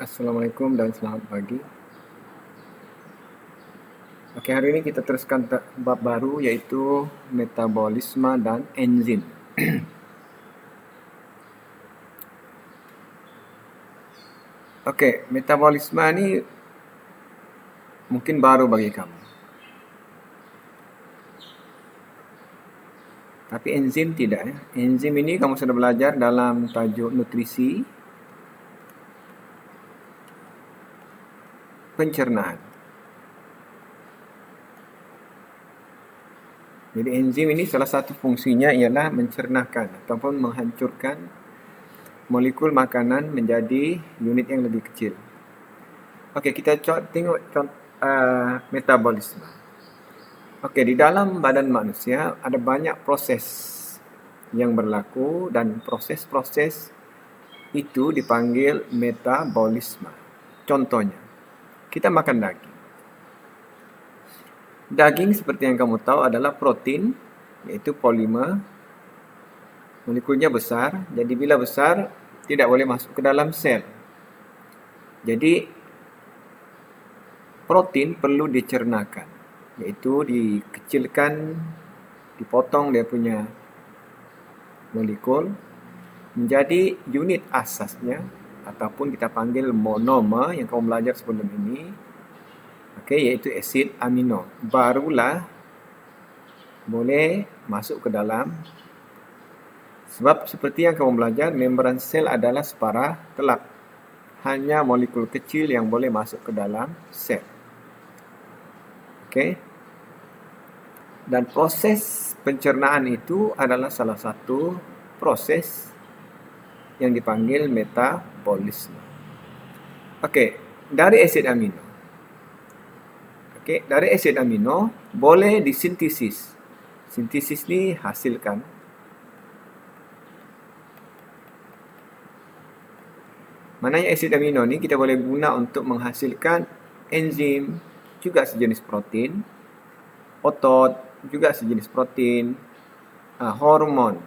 Assalamualaikum dan selamat pagi. Oke, hari ini kita teruskan bab baru yaitu metabolisme dan enzim. Oke, metabolisme ini mungkin baru bagi kamu. Tapi enzim tidak ya. Enzim ini kamu sudah belajar dalam tajuk nutrisi pencernaan. Jadi enzim ini salah satu fungsinya ialah mencernahkan ataupun menghancurkan molekul makanan menjadi unit yang lebih kecil. Oke, kita tengok metabolisme. Oke, di dalam badan manusia ada banyak proses yang berlaku dan proses-proses itu dipanggil metabolisme. Contohnya, kita makan daging. Daging seperti yang kamu tahu adalah protein, yaitu polimer. Molekulnya besar, jadi bila besar tidak boleh masuk ke dalam sel. Jadi protein perlu dicernakan, yaitu dikecilkan, dipotong dia punya molekul menjadi unit asasnya ataupun kita panggil monomer yang kamu belajar sebelum ini. Yaitu asid amino. Barulah boleh masuk ke dalam, sebab seperti yang kamu belajar, membran sel adalah separah telak. Hanya molekul kecil yang boleh masuk ke dalam sel. Dan proses pencernaan itu adalah salah satu proses yang dipanggil metabolisme. Dari asid amino. Dari asid amino boleh disintesis. Sintesis ni hasilkan. Maknanya asid amino ni kita boleh guna untuk menghasilkan enzim, juga sejenis protein, otot, juga sejenis protein, hormon,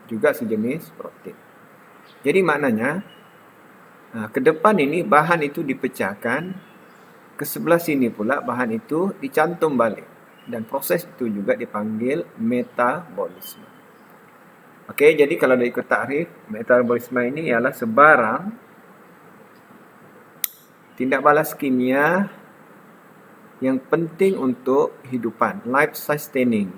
juga sejenis protein. Jadi maknanya ke depan ini bahan itu dipecahkan, ke sebelah sini pula bahan itu dicantum balik. Dan proses itu juga dipanggil metabolisme. Jadi kalau ada ikut takrif, metabolisme ini ialah sebarang tindak balas kimia yang penting untuk kehidupan, life sustaining.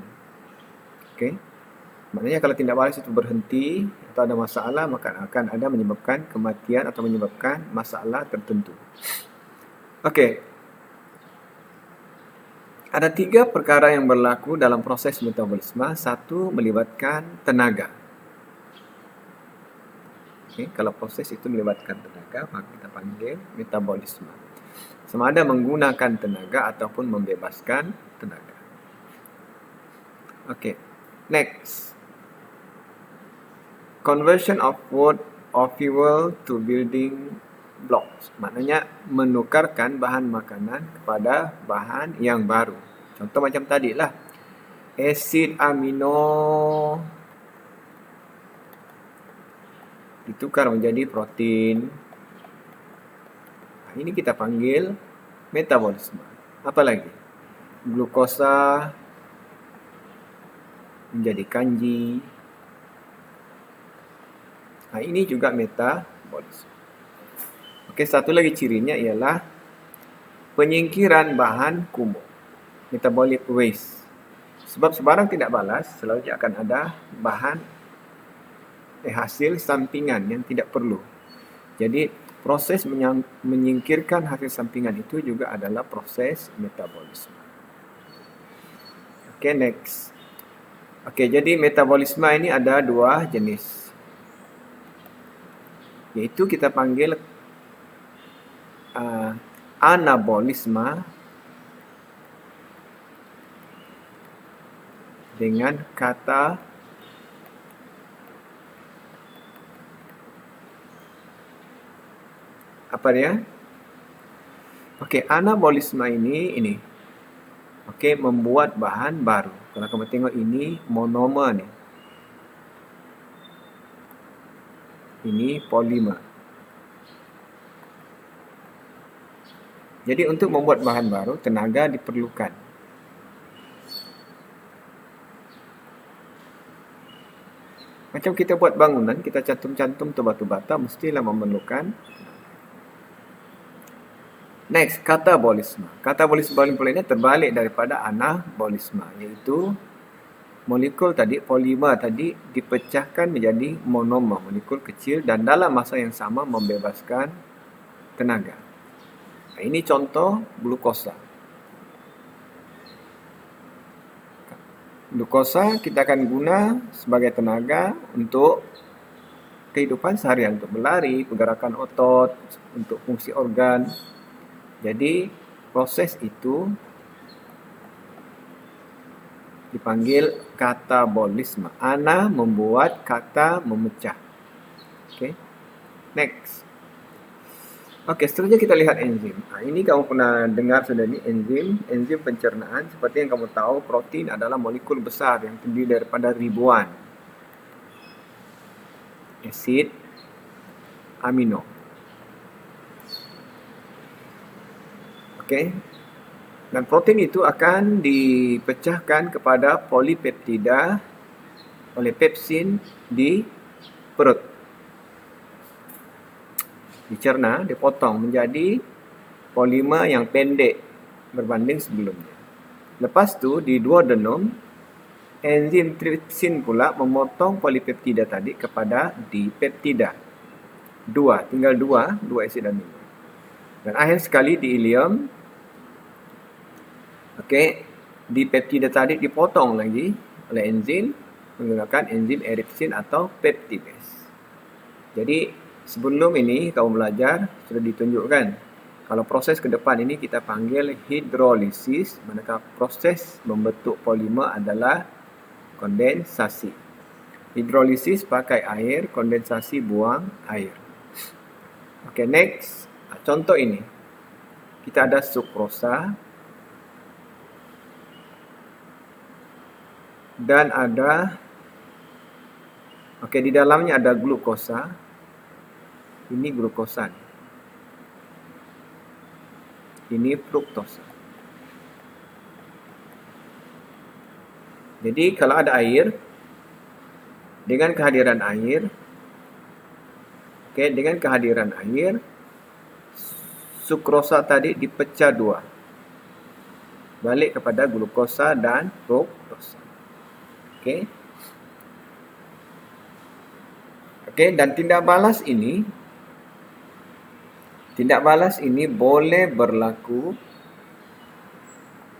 Maknanya kalau tindak balas itu berhenti atau ada masalah, maka akan ada menyebabkan kematian atau menyebabkan masalah tertentu. Ada 3 perkara yang berlaku dalam proses metabolisme. 1, melibatkan tenaga. Kalau proses itu melibatkan tenaga, maka kita panggil metabolisme. Sama ada menggunakan tenaga ataupun membebaskan tenaga. Next. Conversion of food or fuel to building blocks. Maknanya menukarkan bahan makanan kepada bahan yang baru. Contoh macam tadi lah. Asid amino ditukar menjadi protein. Ini kita panggil metabolisme. Apa lagi? Glukosa menjadi kanji. Ini juga metabolisme. Satu lagi cirinya ialah penyingkiran bahan kumuh, metabolic waste. Sebab sebarang tidak balas, selalu akan ada bahan hasil sampingan yang tidak perlu. Jadi proses menyingkirkan hasil sampingan itu juga adalah proses metabolisme. Next. Jadi metabolisme ini ada 2 jenis. Yaitu kita panggil anabolisme dengan kata apa dia? Anabolisme ini. Membuat bahan baru. Kalau kamu tengok ini monomer ni. Ini polimer. Jadi untuk membuat bahan baru, tenaga diperlukan. Macam kita buat bangunan, kita cantum-cantum tu batu bata, mestilah memerlukan. Next, katabolisme. Katabolisme ini terbalik daripada anabolisme, iaitu molekul tadi, polimer tadi dipecahkan menjadi monomer, molekul kecil, dan dalam masa yang sama membebaskan tenaga. Ini contoh glukosa. Glukosa kita akan guna sebagai tenaga untuk kehidupan seharian, untuk berlari, pergerakan otot, untuk fungsi organ. Jadi proses itu dipanggil katabolisme. Ana membuat, kata memecah. Okey. Next. Okey, seterusnya kita lihat enzim. Ini kamu pernah dengar sudah ni, enzim pencernaan. Seperti yang kamu tahu, protein adalah molekul besar yang terdiri daripada ribuan asid amino. Okey. Dan protein itu akan dipecahkan kepada polipeptida oleh pepsin di perut. Dicerna, dipotong menjadi polimer yang pendek berbanding sebelumnya. Lepas tu di duodenum, enzim trypsin pula memotong polipeptida tadi kepada dipeptida. Tinggal dua asid amino. Dan akhir sekali di ileum, dipeptida tadi dipotong lagi oleh enzim menggunakan enzim eripsin atau peptidase. Jadi sebelum ini kamu belajar sudah ditunjukkan kalau proses ke depan ini kita panggil hidrolisis, manakala proses membentuk polimer adalah kondensasi. Hidrolisis pakai air, kondensasi buang air. Okey, next. Contoh ini. Kita ada sukrosa dan ada di dalamnya ada glukosa. Ini glukosa. Ini fruktosa. Jadi kalau ada air, dengan kehadiran air, sukrosa tadi dipecah dua. Balik kepada glukosa dan fruktosa. Dan tindak balas ini boleh berlaku.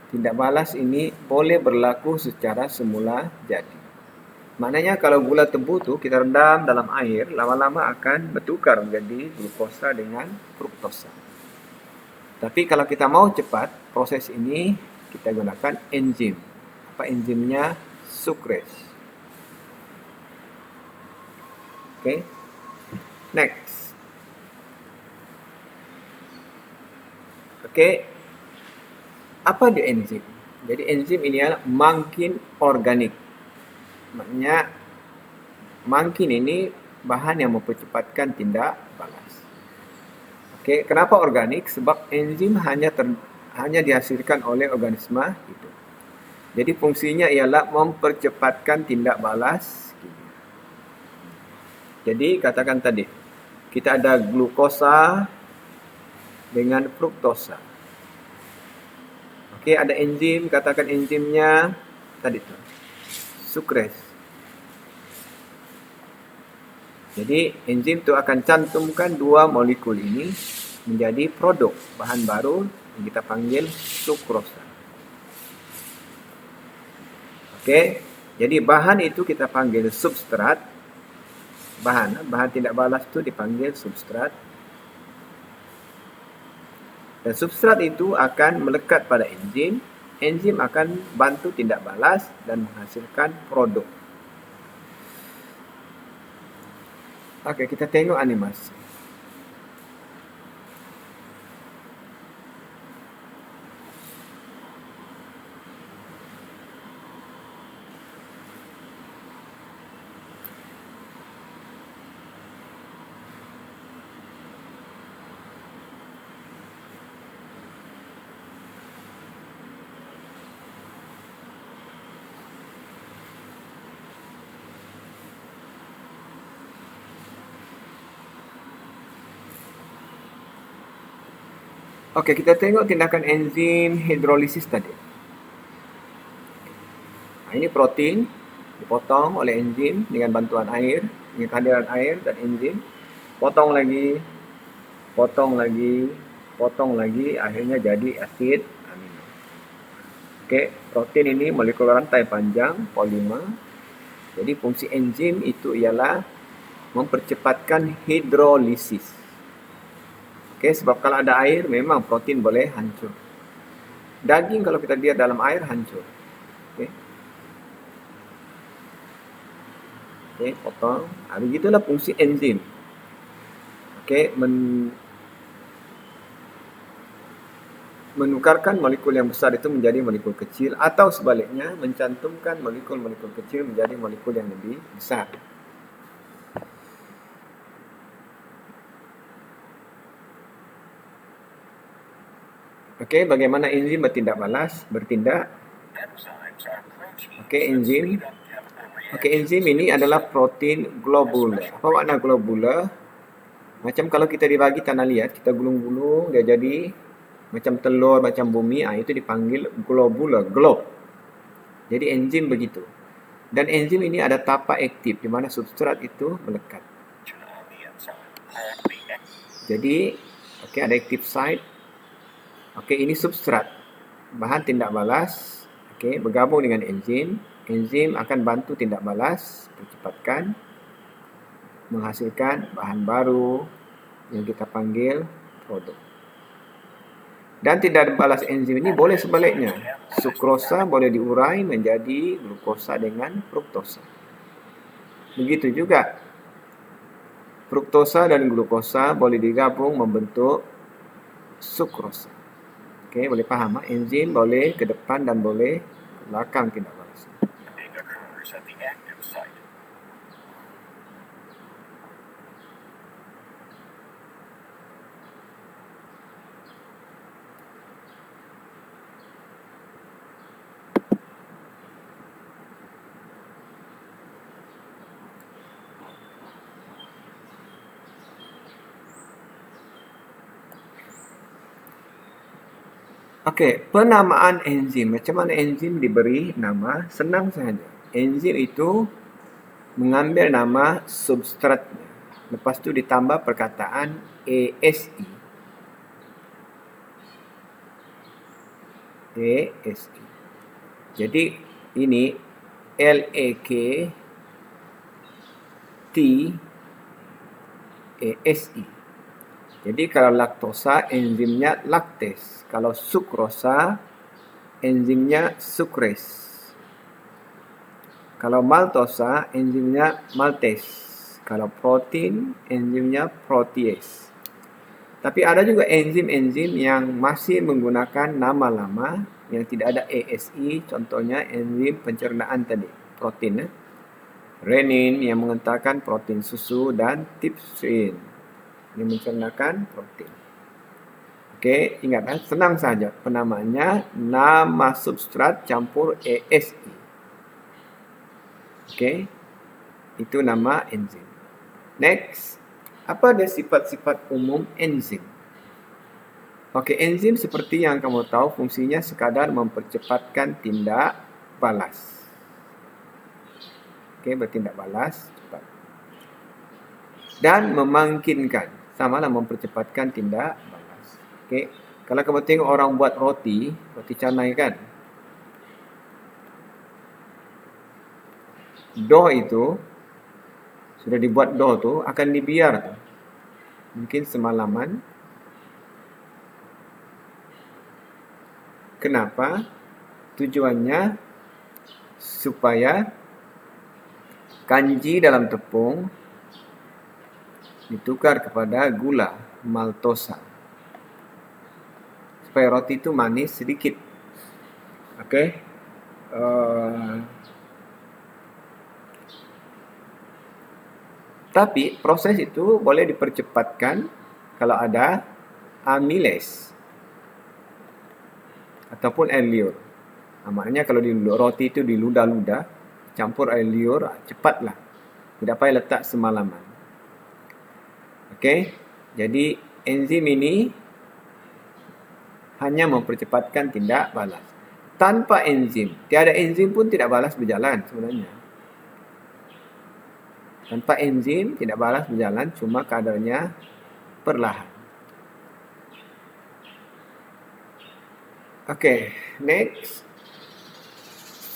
Tindak balas ini boleh berlaku secara semula jadi. Maknanya kalau gula tebu tu kita rendam dalam air, lama-lama akan bertukar menjadi glukosa dengan fruktosa. Tapi kalau kita mau cepat, proses ini kita gunakan enzim. Apa enzimnya? Sukrase. Next. Apa dia enzim? Jadi enzim ini adalah makin organik. Maknanya makin ini bahan yang mempercepatkan tindak balas. Kenapa organik? Sebab enzim hanya dihasilkan oleh organisme itu. Jadi fungsinya ialah mempercepatkan tindak balas. Jadi katakan tadi, kita ada glukosa dengan fruktosa. Ada enzim, katakan enzimnya tadi tu, sukrase. Jadi enzim itu akan cantumkan dua molekul ini menjadi produk bahan baru yang kita panggil sukrosa. Jadi bahan itu kita panggil substrat. Bahan tindak balas itu dipanggil substrat. Dan substrat itu akan melekat pada enzim. Enzim akan bantu tindak balas dan menghasilkan produk. Kita tengok animasi. Okey, kita tengok tindakan enzim hidrolisis tadi. Ini protein dipotong oleh enzim dengan bantuan air, dengan kehadiran air dan enzim. Potong lagi, potong lagi, akhirnya jadi asid amino. Okey, protein ini molekul rantai panjang polimer. Jadi fungsi enzim itu ialah mempercepatkan hidrolisis. Okey, sebab kalau ada air memang protein boleh hancur. Daging kalau kita lihat dalam air hancur. Okey. Okey, potong. Begitulah fungsi enzim. Okey, menukarkan molekul yang besar itu menjadi molekul kecil atau sebaliknya mencantumkan molekul-molekul kecil menjadi molekul yang lebih besar. Okey, bagaimana enzim bertindak? Okey, enzim ini adalah protein globular. Apa makna globular? Macam kalau kita dibagi tanah liat, kita gulung-gulung, dia jadi macam telur, macam bumi, itu dipanggil globular, globe. Jadi enzim begitu. Dan enzim ini ada tapak aktif, di mana substrat itu melekat. Jadi, okey, ada active site. Okey, ini substrat, bahan tindak balas. Okey, bergabung dengan enzim. Enzim akan bantu tindak balas, percepatkan, menghasilkan bahan baru yang kita panggil produk. Dan tindak balas enzim ini boleh sebaliknya. Sukrosa boleh diurai menjadi glukosa dengan fruktosa. Begitu juga fruktosa dan glukosa boleh digabung membentuk sukrosa. Okey, boleh faham? Enzim boleh ke depan dan boleh ke belakang tindak balas. Okey, penamaan enzim. Macam mana enzim diberi nama? Senang sahaja. Enzim itu mengambil nama substratnya. Lepas tu ditambah perkataan ASE. ASE. Jadi ini LAK T ASE. Jadi kalau laktosa enzimnya lactase. Kalau sukrosa enzimnya sucrase. Kalau maltosa enzimnya maltase. Kalau protein enzimnya protease. Tapi ada juga enzim-enzim yang masih menggunakan nama lama yang tidak ada ASE. Contohnya enzim pencernaan tadi, protein. Renin yang mengentalkan protein susu dan trypsin yang mencernakan protein. Okey, ingat, senang saja penamaannya nama substrat campur ASE. Okey, itu nama enzim. Next, apa dia sifat-sifat umum enzim? Okey, enzim seperti yang kamu tahu fungsinya sekadar mempercepatkan tindak balas. Okey, bertindak balas cepat. Dan memangkinkan. Samalah mempercepatkan tindak balas. Okey, kalau kamu tengok orang buat roti canai kan, dough itu sudah dibuat dough tu akan dibiar mungkin semalaman. Kenapa? Tujuannya supaya kanji dalam tepung ditukar kepada gula maltosa supaya roti itu manis sedikit. Okey. Tapi proses itu boleh dipercepatkan kalau ada amylase ataupun air liur. Maknanya kalau roti itu diludah-ludah, campur air liur, cepatlah. Tidak payah letak semalaman. Okey, jadi enzim ini hanya mempercepatkan tindak balas. Tanpa enzim, tiada enzim pun tidak balas berjalan sebenarnya. Tanpa enzim tidak balas berjalan, cuma kadarnya perlahan. Oke, next.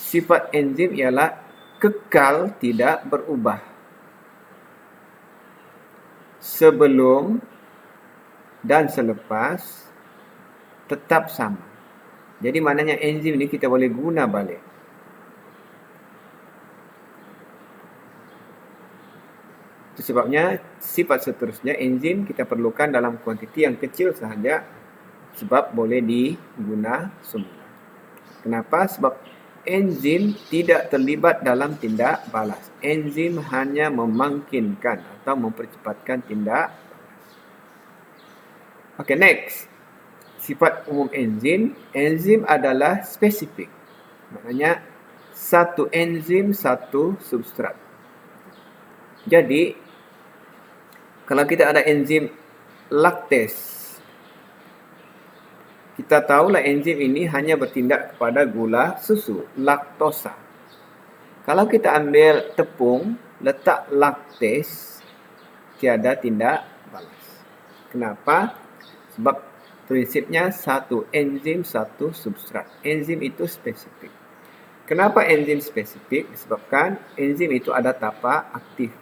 Sifat enzim ialah kekal tidak berubah. Sebelum dan selepas tetap sama. Jadi maknanya enzim ini kita boleh guna balik. Itu sebabnya sifat seterusnya enzim kita perlukan dalam kuantiti yang kecil sahaja sebab boleh diguna semula. Kenapa? Sebab enzim tidak terlibat dalam tindak balas. Enzim hanya memungkinkan atau mempercepatkan tindak balas. Okay, next. Sifat umum enzim. Enzim adalah spesifik. Maknanya satu enzim, satu substrat. Jadi, kalau kita ada enzim laktase, kita tahulah enzim ini hanya bertindak kepada gula susu, laktosa. Kalau kita ambil tepung, letak laktase, tiada tindak balas. Kenapa? Sebab prinsipnya satu enzim, satu substrat. Enzim itu spesifik. Kenapa enzim spesifik? Disebabkan enzim itu ada tapak aktif.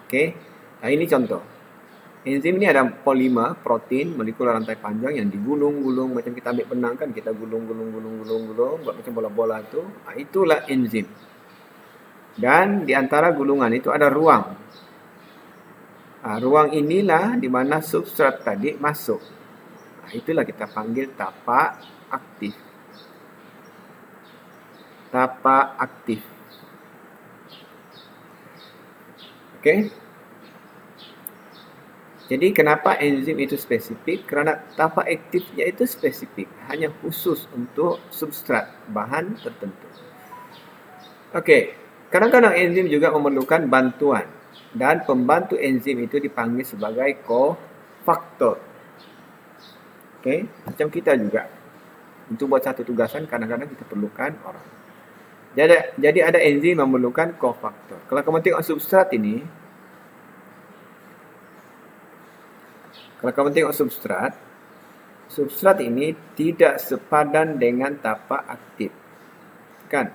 Okey. Nah, ini contoh. Enzim ini ada polimer, protein, molekul rantai panjang yang digulung-gulung. Macam kita ambil benang kan, kita gulung-gulung, buat macam bola-bola itu. Nah, itulah enzim. Dan di antara gulungan itu ada ruang. Ruang inilah di mana substrat tadi masuk. Itulah kita panggil tapak aktif. Tapak aktif. Okey. Jadi kenapa enzim itu spesifik? Kerana tapak aktifnya itu spesifik. Hanya khusus untuk substrat, bahan tertentu. Okey. Kadang-kadang enzim juga memerlukan bantuan. Dan pembantu enzim itu dipanggil sebagai kofaktor. Okey. Macam kita juga. Untuk buat satu tugasan, kadang-kadang kita perlukan orang. Jadi ada enzim memerlukan kofaktor. Kalau kamu tengok substrat ini, substrat ini tidak sepadan dengan tapak aktif. Kan?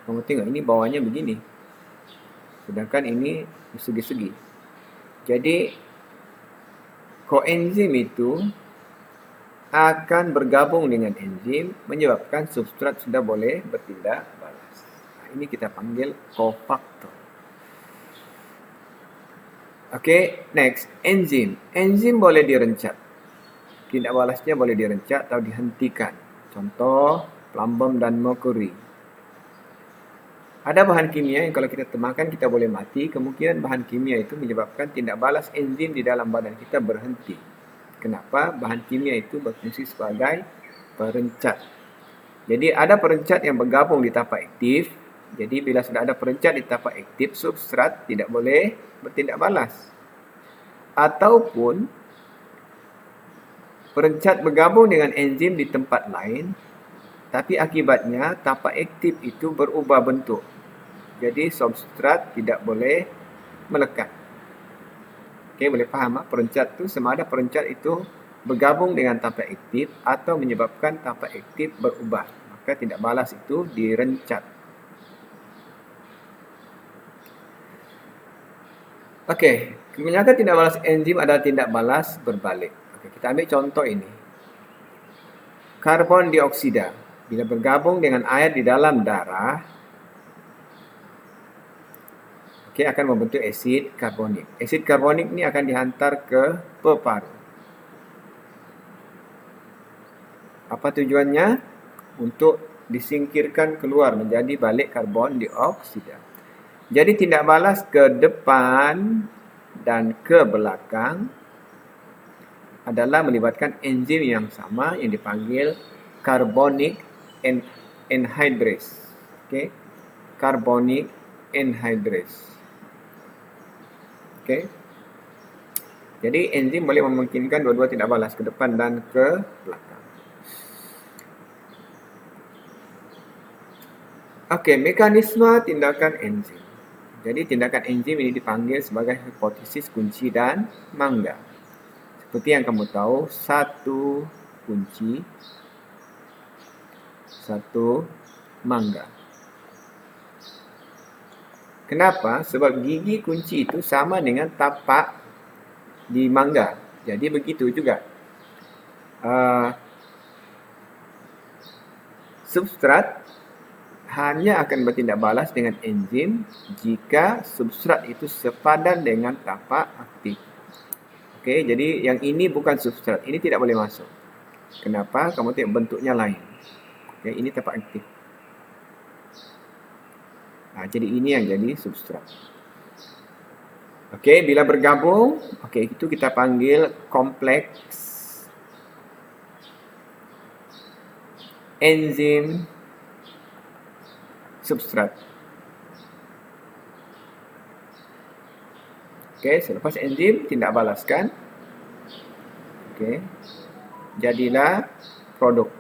Kamu tengok ini bawahnya begini. Sedangkan ini segi-segi. Jadi, koenzim itu akan bergabung dengan enzim menyebabkan substrat sudah boleh bertindak balas. Ini kita panggil kofaktor. Okey, next. Enzim. Enzim boleh direncat. Tindak balasnya boleh direncat atau dihentikan. Contoh, plumbum dan merkuri. Ada bahan kimia yang kalau kita termakan kita boleh mati. Kemungkinan bahan kimia itu menyebabkan tindak balas enzim di dalam badan kita berhenti. Kenapa? Bahan kimia itu berfungsi sebagai perencat. Jadi ada perencat yang bergabung di tapak aktif. Jadi bila sudah ada perencat di tapak aktif, substrat tidak boleh bertindak balas. Ataupun perencat bergabung dengan enzim di tempat lain, tapi akibatnya tapak aktif itu berubah bentuk. Jadi substrat tidak boleh melekat. Okey, boleh faham? Perencat itu sama ada perencat itu bergabung dengan tapak aktif atau menyebabkan tapak aktif berubah. Maka tindak balas itu direncat. Okey, kebanyakan tindak balas enzim adalah tindak balas berbalik. Okey, kita ambil contoh ini. Karbon dioksida bila bergabung dengan air di dalam darah, akan membentuk asid karbonik. Asid karbonik ini akan dihantar ke paru. Apa tujuannya? Untuk disingkirkan keluar menjadi balik karbon dioksida. Jadi tindak balas ke depan dan ke belakang adalah melibatkan enzim yang sama yang dipanggil carbonic anhydrase. Okey. Carbonic anhydrase. Okey. Jadi enzim boleh memungkinkan dua-dua tidak balas, ke depan dan ke belakang. Okey, mekanisme tindakan enzim. Jadi tindakan enzim ini dipanggil sebagai hipotesis kunci dan mangga. Seperti yang kamu tahu, satu kunci, satu mangga. Kenapa? Sebab gigi kunci itu sama dengan tapak di mangga. Jadi begitu juga. Substrat hanya akan bertindak balas dengan enzim jika substrat itu sepadan dengan tapak aktif. Okey, jadi yang ini bukan substrat. Ini tidak boleh masuk. Kenapa? Kamu tengok bentuknya lain. Okey, ini tapak aktif. Jadi ini yang jadi substrat. Okey, bila bergabung, okey, itu kita panggil kompleks enzim substrat. Okey, selepas enzim tindak balaskan. Okey. Jadilah produk.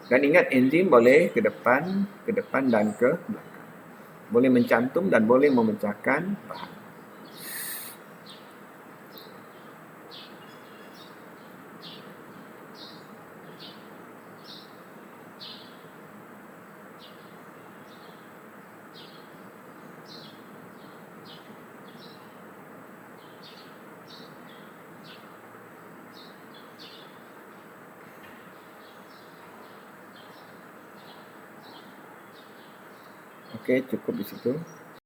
Dan ingat, enzim boleh ke depan dan ke belakang. Boleh mencantum dan boleh memecahkan bahan. Okey, cukup di situ.